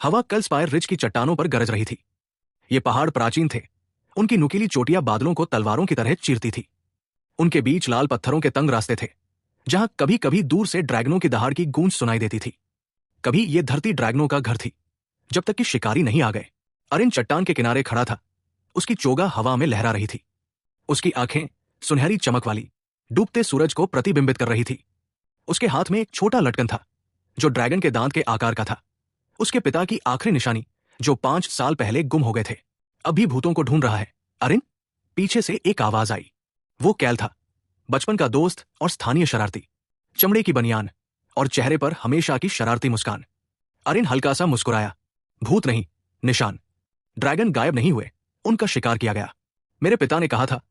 हवा कल्सपायर रिज की चट्टानों पर गरज रही थी। ये पहाड़ प्राचीन थे। उनकी नुकीली चोटियां बादलों को तलवारों की तरह चीरती थी। उनके बीच लाल पत्थरों के तंग रास्ते थे, जहां कभी कभी दूर से ड्रैगनों की दहाड़ की गूंज सुनाई देती थी। कभी ये धरती ड्रैगनों का घर थी, जब तक कि शिकारी नहीं आ गए। अरिन चट्टान के किनारे खड़ा था। उसकी चोगा हवा में लहरा रही थी। उसकी आंखें सुनहरी चमक वाली डूबते सूरज को प्रतिबिंबित कर रही थी। उसके हाथ में एक छोटा लटकन था, जो ड्रैगन के दांत के आकार का था। उसके पिता की आखिरी निशानी, जो 5 साल पहले गुम हो गए थे, अभी भूतों को ढूंढ रहा है। अरिन, पीछे से एक आवाज आई। वो कैल था, बचपन का दोस्त और स्थानीय शरारती। चमड़े की बनियान और चेहरे पर हमेशा की शरारती मुस्कान। अरिन हल्का सा मुस्कुराया। भूत नहीं, निशान। ड्रैगन गायब नहीं हुए, उनका शिकार किया गया। मेरे पिता ने कहा था,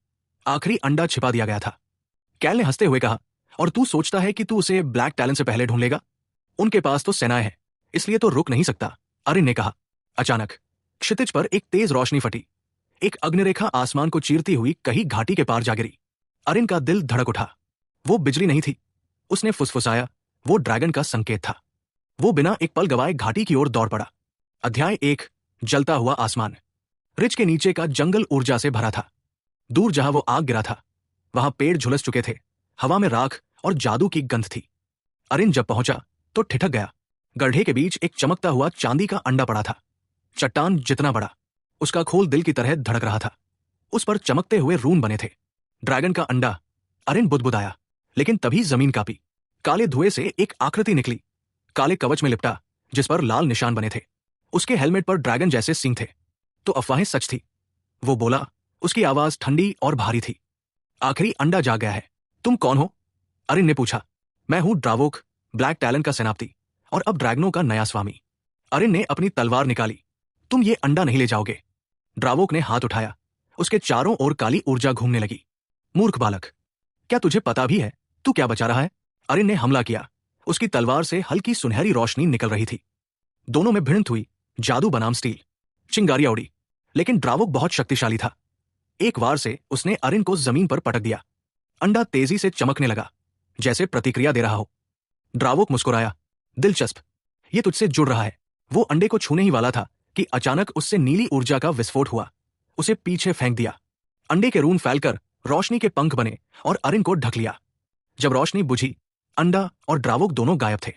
आखिरी अंडा छिपा दिया गया था। कैल ने हंसते हुए कहा, और तू सोचता है कि तू उसे ब्लैक टैलेंट से पहले ढूंढ लेगा? उनके पास तो सेनाएं हैं, इसलिए तो रुक नहीं सकता, अरिन ने कहा। अचानक क्षितिज पर एक तेज रोशनी फटी। एक अग्निरेखा आसमान को चीरती हुई कहीं घाटी के पार जा गिरी। अरिन का दिल धड़क उठा। वो बिजली नहीं थी, उसने फुसफुसाया, वो ड्रैगन का संकेत था। वो बिना एक पल गवाए घाटी की ओर दौड़ पड़ा। अध्याय 1। जलता हुआ आसमान। रिज के नीचे का जंगल ऊर्जा से भरा था। दूर जहां वो आग गिरा था, वहां पेड़ झुलस चुके थे। हवा में राख और जादू की गंध थी। अरिन जब पहुंचा तो ठिठक गया। गड्ढे के बीच एक चमकता हुआ चांदी का अंडा पड़ा था। चट्टान जितना बड़ा, उसका खोल दिल की तरह धड़क रहा था। उस पर चमकते हुए रून बने थे। ड्रैगन का अंडा। अरिन बुदबुदाया, लेकिन तभी जमीन कांपी। काले धुएं से एक आकृति निकली, काले कवच में लिपटा, जिस पर लाल निशान बने थे। उसके हेलमेट पर ड्रैगन जैसे सींग थे। तो अफवाहें सच थी। वो बोला, उसकी आवाज ठंडी और भारी थी। आखिरी अंडा जाग गया है। तुम कौन हो? अरिन ने पूछा। मैं हूं ड्रावोक, ब्लैक टैलेंट का सेनापति, और अब ड्रैगनों का नया स्वामी। अरिन ने अपनी तलवार निकाली। तुम ये अंडा नहीं ले जाओगे। ड्रावोक ने हाथ उठाया। उसके चारों ओर काली ऊर्जा घूमने लगी। मूर्ख बालक, क्या तुझे पता भी है तू क्या बचा रहा है? अरिन ने हमला किया। उसकी तलवार से हल्की सुनहरी रोशनी निकल रही थी। दोनों में भिड़ंत हुई। जादू बनाम स्टील। चिंगारियां उड़ी, लेकिन ड्रावोक बहुत शक्तिशाली था। एक वार से उसने अरिन को जमीन पर पटक दिया। अंडा तेजी से चमकने लगा, जैसे प्रतिक्रिया दे रहा हो। ड्रावोक मुस्कुराया। दिलचस्प, ये तुझसे जुड़ रहा है। वो अंडे को छूने ही वाला था कि अचानक उससे नीली ऊर्जा का विस्फोट हुआ। उसे पीछे फेंक दिया। अंडे के रून फैलकर रोशनी के पंख बने और अरिन को ढक लिया। जब रोशनी बुझी, अंडा और ड्रावोक दोनों गायब थे।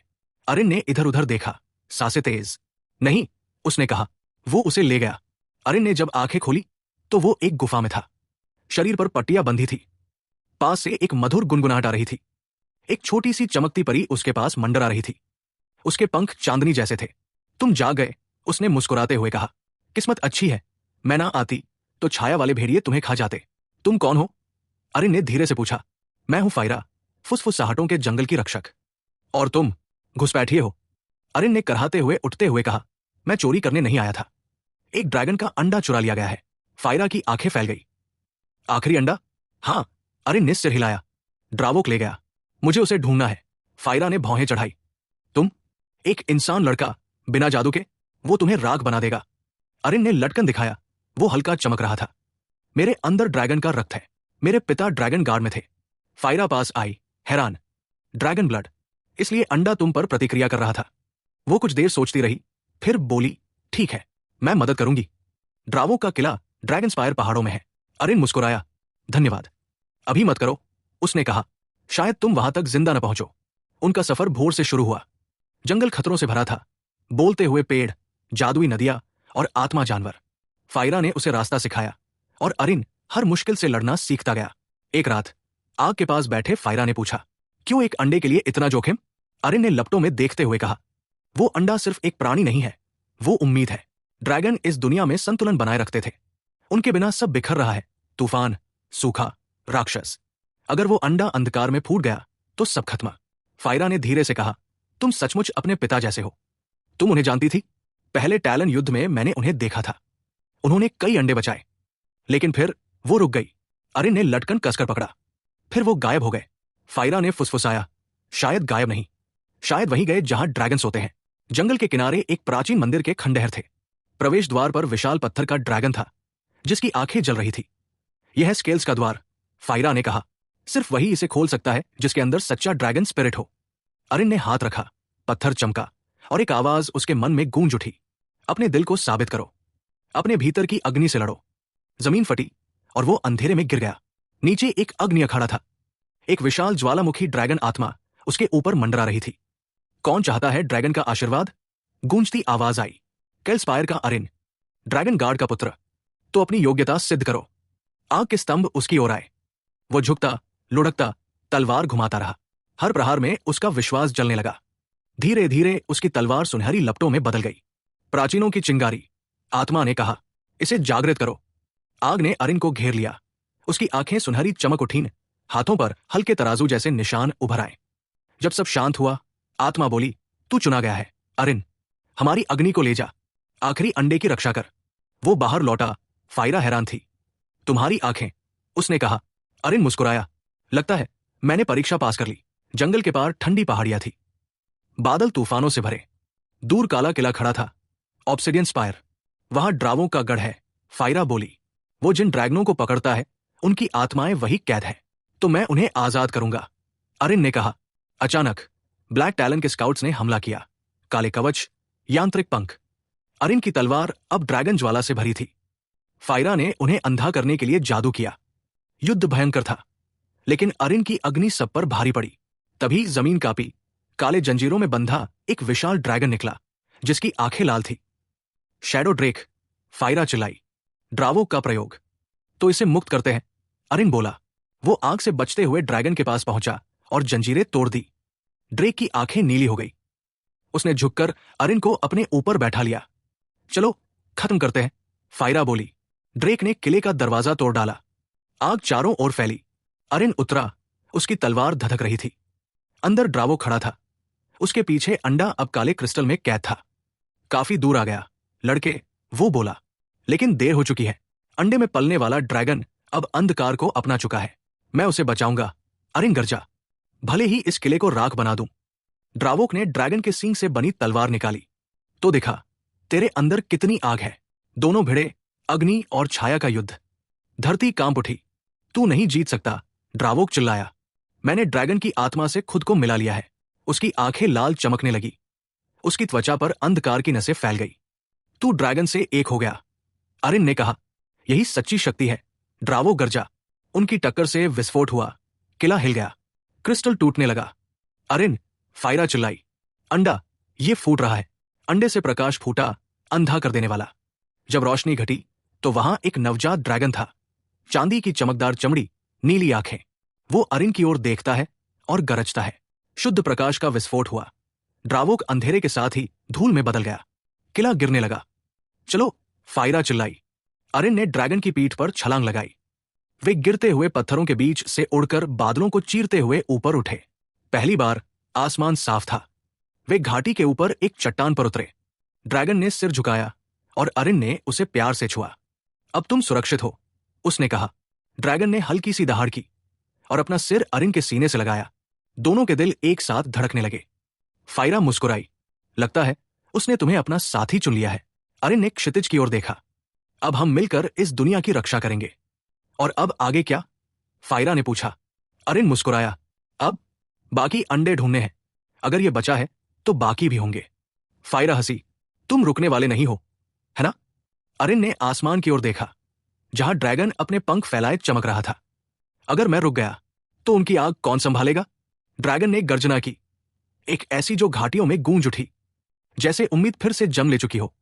अरिन ने इधर उधर देखा, सांसें तेज। नहीं, उसने कहा। वो उसे ले गया। अरिन ने जब आंखें खोली तो वो एक गुफा में था। शरीर पर पट्टियां बंधी थी। पास से एक मधुर गुनगुनाहट आ रही थी। एक छोटी सी चमकती परी उसके पास मंडरा रही थी। उसके पंख चांदनी जैसे थे। तुम जाग गए, उसने मुस्कुराते हुए कहा। किस्मत अच्छी है, मैं ना आती तो छाया वाले भेड़िए तुम्हें खा जाते। तुम कौन हो? अरिन ने धीरे से पूछा। मैं हूं फायरा, फुसफुसाहटों के जंगल की रक्षक। और तुम घुसपैठिए हो, अरिन ने कराहते हुए उठते हुए कहा। मैं चोरी करने नहीं आया था। एक ड्रैगन का अंडा चुरा लिया गया है। फायरा की आंखें फैल गई। आखिरी अंडा? हाँ, अरिन ने सिर हिलाया। ड्रावोक ले गया। मुझे उसे ढूंढना है। फायरा ने भौहें चढ़ाई। तुम एक इंसान लड़का, बिना जादू के? वो तुम्हें राख बना देगा। अरिन ने लटकन दिखाया। वो हल्का चमक रहा था। मेरे अंदर ड्रैगन का रक्त है। मेरे पिता ड्रैगन गार्ड में थे। फायरा पास आई, हैरान। ड्रैगन ब्लड, इसलिए अंडा तुम पर प्रतिक्रिया कर रहा था। वो कुछ देर सोचती रही, फिर बोली, ठीक है, मैं मदद करूंगी। ड्रावोक का किला ड्रैगनस्पायर पहाड़ों में है। अरिन मुस्कुराया। धन्यवाद। अभी मत करो, उसने कहा। शायद तुम वहां तक जिंदा न पहुंचो। उनका सफर भोर से शुरू हुआ। जंगल खतरों से भरा था। बोलते हुए पेड़, जादुई नदियां और आत्मा जानवर। फायरा ने उसे रास्ता सिखाया और अरिन हर मुश्किल से लड़ना सीखता गया। एक रात आग के पास बैठे फायरा ने पूछा, क्यों एक अंडे के लिए इतना जोखिम? अरिन ने लपटों में देखते हुए कहा, वो अंडा सिर्फ एक प्राणी नहीं है, वो उम्मीद है। ड्रैगन इस दुनिया में संतुलन बनाए रखते थे। उनके बिना सब बिखर रहा है। तूफान, सूखा, राक्षस। अगर वो अंडा अंधकार में फूट गया तो सब खत्म। फायरा ने धीरे से कहा, तुम सचमुच अपने पिता जैसे हो। तुम उन्हें जानती थी? पहले टैलन युद्ध में मैंने उन्हें देखा था। उन्होंने कई अंडे बचाए, लेकिन फिर वो रुक गई। अरिन ने लटकन कसकर पकड़ा। फिर वो गायब हो गए। फायरा ने फुसफुसाया, शायद गायब नहीं, शायद वहीं गए जहां ड्रैगन सोते हैं। जंगल के किनारे एक प्राचीन मंदिर के खंडहर थे। प्रवेश द्वार पर विशाल पत्थर का ड्रैगन था, जिसकी आंखें जल रही थी। यह है स्केल्स का द्वार, फायरा ने कहा। सिर्फ वही इसे खोल सकता है जिसके अंदर सच्चा ड्रैगन स्पिरिट हो। अरिन ने हाथ रखा, पत्थर चमका और एक आवाज उसके मन में गूंज उठी। अपने दिल को साबित करो, अपने भीतर की अग्नि से लड़ो। जमीन फटी और वो अंधेरे में गिर गया। नीचे एक अग्नि अखाड़ा था। एक विशाल ज्वालामुखी ड्रैगन आत्मा उसके ऊपर मंडरा रही थी। कौन चाहता है ड्रैगन का आशीर्वाद? गूंजती आवाज आई। केल्सपायर का अरिन, ड्रैगन गार्ड का पुत्र, तो अपनी योग्यता सिद्ध करो। आग के स्तंभ उसकी ओर आए। वो झुकता, लुढ़कता, तलवार घुमाता रहा। हर प्रहार में उसका विश्वास जलने लगा। धीरे धीरे उसकी तलवार सुनहरी लपटों में बदल गई। प्राचीनों की चिंगारी। आत्मा ने कहा, इसे जागृत करो। आग ने अरिन को घेर लिया। उसकी आंखें सुनहरी चमक उठीं, हाथों पर हल्के तराजू जैसे निशान उभर आए। जब सब शांत हुआ, आत्मा बोली, तू चुना गया है अरिन। हमारी अग्नि को ले जा, आखिरी अंडे की रक्षा कर। वो बाहर लौटा। फायरा हैरान थी। तुम्हारी आंखें, उसने कहा। अरिन मुस्कुराया। लगता है मैंने परीक्षा पास कर ली। जंगल के पार ठंडी पहाड़ियां थी, बादल तूफानों से भरे। दूर काला किला खड़ा था, ऑब्सिडियन स्पायर। वहां ड्रावों का गढ़ है। फायरा बोली, वो जिन ड्रैगनों को पकड़ता है उनकी आत्माएं वही कैद है, तो मैं उन्हें आजाद करूंगा। अरिन ने कहा। अचानक ब्लैक टैलन के स्काउट्स ने हमला किया। काले कवच, यांत्रिक पंख। अरिन की तलवार अब ड्रैगन ज्वाला से भरी थी। फायरा ने उन्हें अंधा करने के लिए जादू किया। युद्ध भयंकर था, लेकिन अरिन की अग्नि सब पर भारी पड़ी। तभी जमीन कांपी। काले जंजीरों में बंधा एक विशाल ड्रैगन निकला, जिसकी आंखें लाल थी। शैडो ड्रेक, फायरा चिल्लाई। ड्रावो का प्रयोग, तो इसे मुक्त करते हैं, अरिन बोला। वो आग से बचते हुए ड्रैगन के पास पहुंचा और जंजीरें तोड़ दी। ड्रेक की आंखें नीली हो गई। उसने झुककर अरिन को अपने ऊपर बैठा लिया। चलो खत्म करते हैं, फायरा बोली। ड्रेक ने किले का दरवाजा तोड़ डाला। आग चारों ओर फैली। अरिन उतरा। उसकी तलवार धधक रही थी। अंदर ड्रावो खड़ा था। उसके पीछे अंडा अब काले क्रिस्टल में कैद था। काफी दूर आ गया लड़के, वो बोला। लेकिन देर हो चुकी है। अंडे में पलने वाला ड्रैगन अब अंधकार को अपना चुका है। मैं उसे बचाऊंगा, अरिन गरजा। भले ही इस किले को राख बना दूं। ड्रावोक ने ड्रैगन के सींग से बनी तलवार निकाली। तो देखा, तेरे अंदर कितनी आग है। दोनों भिड़े, अग्नि और छाया का युद्ध। धरती कांप उठी। तू नहीं जीत सकता, ड्रावोक चिल्लाया। मैंने ड्रैगन की आत्मा से खुद को मिला लिया है। उसकी आंखें लाल चमकने लगी। उसकी त्वचा पर अंधकार की नसें फैल गई। तू ड्रैगन से एक हो गया, अरिन ने कहा। यही सच्ची शक्ति है, ड्रावो गरजा। उनकी टक्कर से विस्फोट हुआ। किला हिल गया। क्रिस्टल टूटने लगा। अरिन, फायरा चिल्लाई। अंडा, ये फूट रहा है। अंडे से प्रकाश फूटा, अंधा कर देने वाला। जब रोशनी घटी तो वहां एक नवजात ड्रैगन था। चांदी की चमकदार चमड़ी, नीली आंखें। वो अरिन की ओर देखता है और गरजता है। शुद्ध प्रकाश का विस्फोट हुआ। ड्रावोक अंधेरे के साथ ही धूल में बदल गया। किला गिरने लगा। चलो, फायरा चिल्लाई। अरिन ने ड्रैगन की पीठ पर छलांग लगाई। वे गिरते हुए पत्थरों के बीच से उड़कर बादलों को चीरते हुए ऊपर उठे। पहली बार आसमान साफ था। वे घाटी के ऊपर एक चट्टान पर उतरे। ड्रैगन ने सिर झुकाया और अरिन ने उसे प्यार से छुआ। अब तुम सुरक्षित हो, उसने कहा। ड्रैगन ने हल्की सी दहाड़ की और अपना सिर अरिन के सीने से लगाया। दोनों के दिल एक साथ धड़कने लगे। फायरा मुस्कुराई। लगता है उसने तुम्हें अपना साथी चुन लिया है। अरिन ने क्षितिज की ओर देखा। अब हम मिलकर इस दुनिया की रक्षा करेंगे। और अब आगे क्या? फायरा ने पूछा। अरिन मुस्कुराया। अब बाकी अंडे ढूंढने हैं। अगर ये बचा है तो बाकी भी होंगे। फायरा हंसी। तुम रुकने वाले नहीं हो, है ना? अरिन ने आसमान की ओर देखा, जहां ड्रैगन अपने पंख फैलाए चमक रहा था। अगर मैं रुक गया तो उनकी आग कौन संभालेगा? ड्रैगन ने गर्जना की, एक ऐसी जो घाटियों में गूंज उठी, जैसे उम्मीद फिर से जम ले चुकी हो।